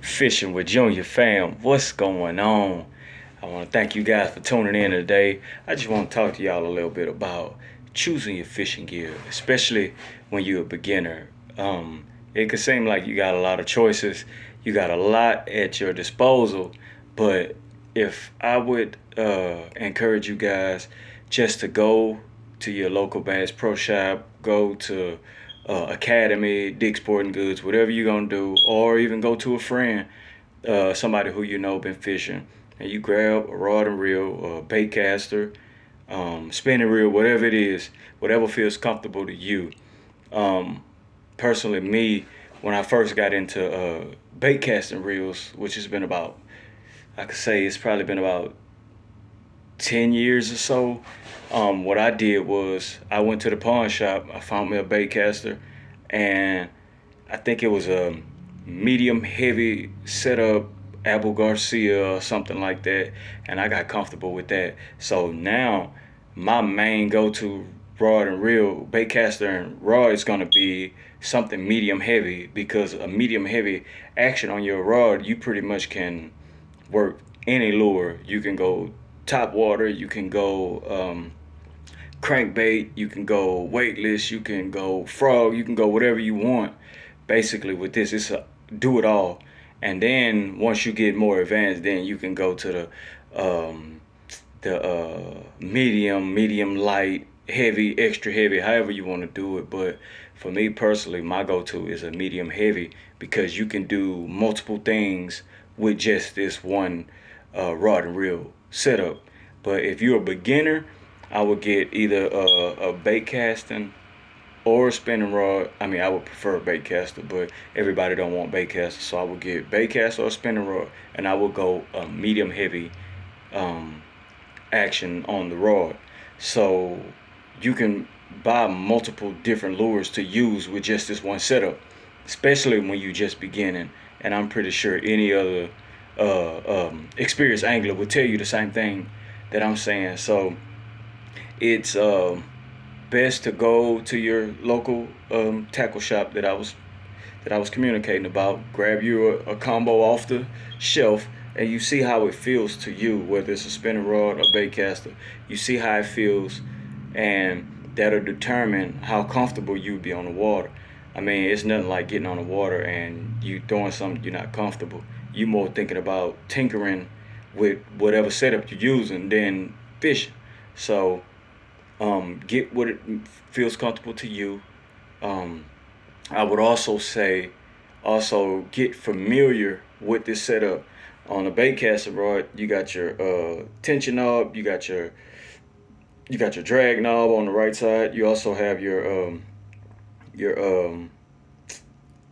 Fishing with Junior fam. What's going on? I want to thank you guys for tuning in today. I just want to talk to y'all a little bit about choosing your fishing gear, especially when you're a beginner. It could seem like you got a lot of choices, you got a lot at your disposal, but if I would encourage you guys just to go to your local Bass Pro Shop, go to Academy, Dick Sporting Goods, whatever you're gonna do, or even go to a friend, somebody who you know been fishing, and you grab a rod and reel, a bait caster, spinning reel, whatever it is, whatever feels comfortable to you. Um, Personally, me, when I first got into bait casting reels, which has been about, I could say it's probably been about 10 years or so. What I did was I went to the pawn shop, I found me a bait caster, and I think it was a medium heavy setup, Abu Garcia or something like that, and I got comfortable with that. So now my main go-to rod and reel, bait caster and rod is gonna be something medium heavy, because a medium heavy action on your rod, you pretty much can work any lure. You can go top water, you can go crankbait, you can go weightless, you can go frog, you can go whatever you want. Basically, with this, it's a do it all. And then once you get more advanced, then you can go to the medium light, heavy, extra heavy, however you want to do it. But for me personally, my go-to is a medium heavy, because you can do multiple things with just this one rod and reel setup. But if you're a beginner, I would get either a bait casting or a spinning rod. I mean, I would prefer a bait caster, but everybody don't want bait caster, so I would get bait caster or spinning rod, and I would go medium heavy um, action on the rod. So you can buy multiple different lures to use with just this one setup, especially when you just beginning. And I'm pretty sure any other experienced angler would tell you the same thing that I'm saying. So it's best to go to your local tackle shop that I was communicating about. Grab you a combo off the shelf, and you see how it feels to you, whether it's a spinning rod or bait caster. You see how it feels, and that'll determine how comfortable you'll be on the water. I mean, it's nothing like getting on the water and you throwing something you're not comfortable. You more thinking about tinkering with whatever setup you're using than fishing. So get what it feels comfortable to you. Um, I would also say, also get familiar with this setup. On a bait caster rod, you got your tension knob, you got your drag knob on the right side. You also have your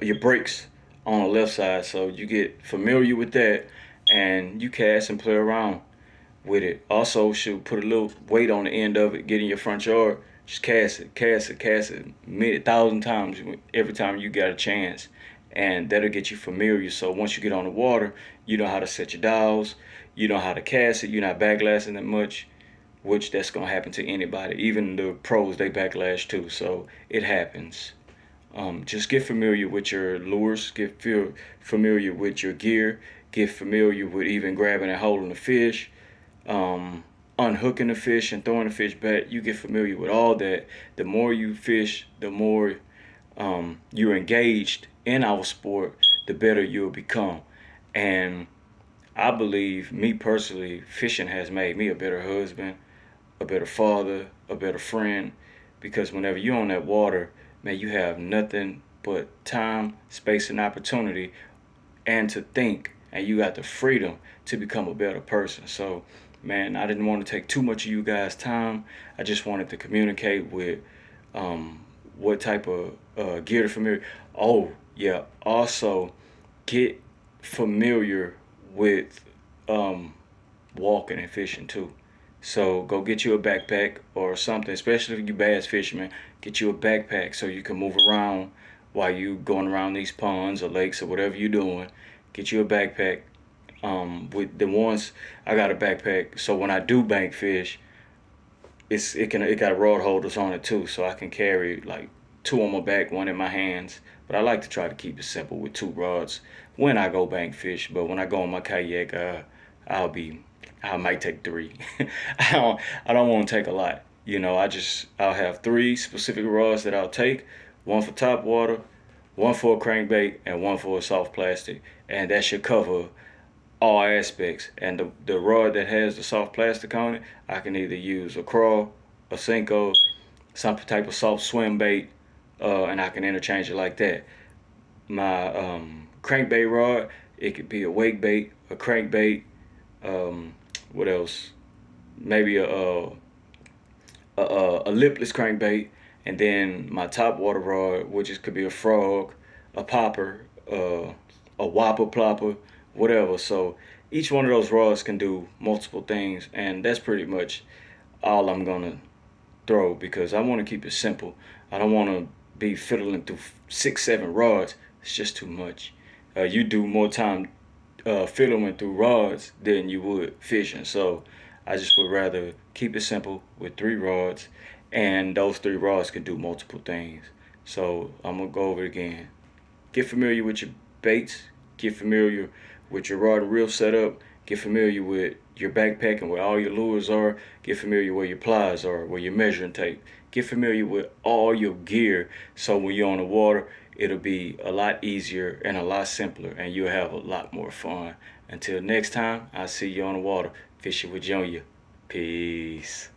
your brakes on the left side. So you get familiar with that, and you cast and play around with it. Also, should put a little weight on the end of it. Get in your front yard. Just cast it, many 1,000 times every time you got a chance, and that'll get you familiar. So once you get on the water, you know how to set your dials. You know how to cast it. You're not backlashing that much, which that's gonna happen to anybody. Even the pros, they backlash too. So it happens. Just get familiar with your lures. Familiar with your gear. Get familiar with even grabbing and holding the fish, unhooking the fish and throwing the fish back. You get familiar with all that. The more you fish, the more you're engaged in our sport, the better you'll become. And I believe, me personally, fishing has made me a better husband, a better father, a better friend, because whenever you're on that water, man, you have nothing but time, space, and opportunity, and to think, and you got the freedom to become a better person. So, man, I didn't want to take too much of you guys' time. I just wanted to communicate with what type of gear to familiar. Oh, yeah. Also, get familiar with um, walking and fishing too. So go get you a backpack or something, especially if you bass fisherman. Get you a backpack so you can move around while you going around these ponds or lakes or whatever you're doing. Get you a backpack. With the ones, I got a backpack, so when I do bank fish, it got rod holders on it too, so I can carry like two on my back, one in my hands, But I like to try to keep it simple with 2 rods when I go bank fish. But when I go on my kayak, I'll be I might take 3. I don't want to take a lot. I'll have 3 specific rods that I'll take. One for top water, one for a crankbait, and one for a soft plastic, and that should cover all aspects. And the rod that has the soft plastic on it, I can either use a crawl, a Senko, some type of soft swim bait, and I can interchange it like that. My crankbait rod, it could be a wake bait, a crankbait, um, what else? Maybe a lipless crankbait, and then my top water rod, which could be a frog, a popper, a whopper plopper, whatever. So each one of those rods can do multiple things, and that's pretty much all I'm gonna throw because I want to keep it simple. I don't want to be fiddling through 6, 7 rods. It's just too much. You do more time fiddling through rods than you would fishing. So I just would rather keep it simple with 3 rods, and those 3 rods can do multiple things. So I'm gonna go over it again. Get familiar with your baits. Get familiar with your rod and reel setup. Get familiar with your backpack and where all your lures are. Get familiar where your pliers are, where your measuring tape. Get familiar with all your gear so when you're on the water, it'll be a lot easier and a lot simpler and you'll have a lot more fun. Until next time, I'll see you on the water fishing with Junior. Peace.